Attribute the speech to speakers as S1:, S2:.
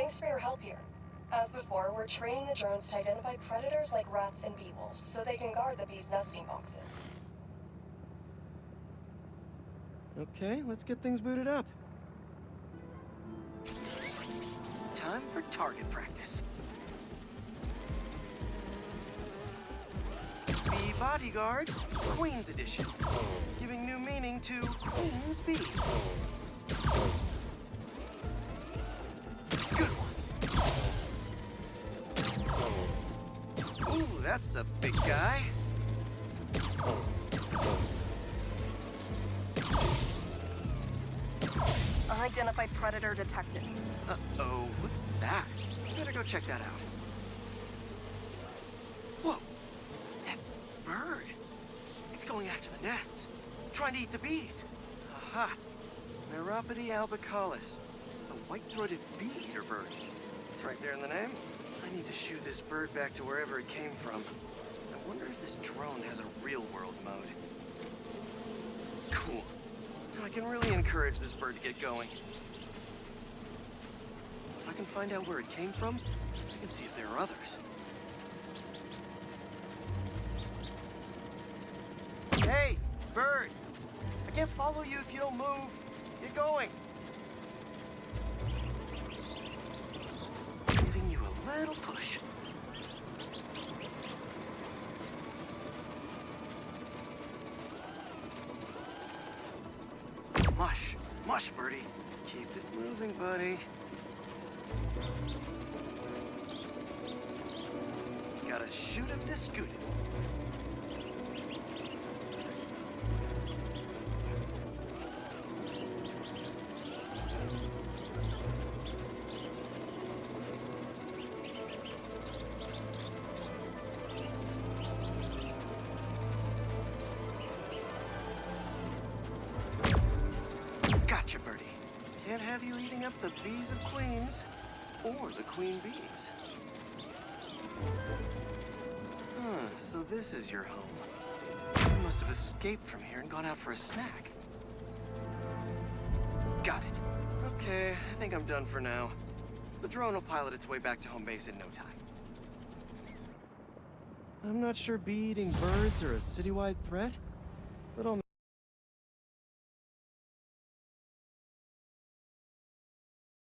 S1: Thanks for your help here. As before, we're training the drones to identify predators like rats and bee wolves, so they can guard the bees' nesting boxes.
S2: Okay, let's get things booted up.
S3: Time for target practice. Bee Bodyguards, Queen's Edition. Giving new meaning to Queen's Bee. Good one. Ooh, that's a big guy.
S1: Unidentified predator detected.
S3: Uh-oh, what's that? Better go check that out. Whoa, that bird. It's going after the nests, trying to eat the bees. Aha, Neuropode albicollis, the white-throated bee-eater bird. It's right there in the name. I need to shoo this bird back to wherever it came from. I wonder if this drone has a real-world mode. Cool. Now I can really encourage this bird to get going. If I can find out where it came from, I can see if there are others. Hey, bird! I can't follow you if you don't move. Get going. Giving you a little push. Mush. Mush, birdie. Keep it moving, buddy. Gotta shoot him to scoot him. Gotcha, birdie. Can't have you eating up the bees of queens or the queen bees. Huh, so this is your home. You must have escaped from here and gone out for a snack. Got it. Okay, I think I'm done for now. The drone will pilot its way back to home base in no time.
S2: I'm not sure bee-eating birds are a citywide threat, but I'll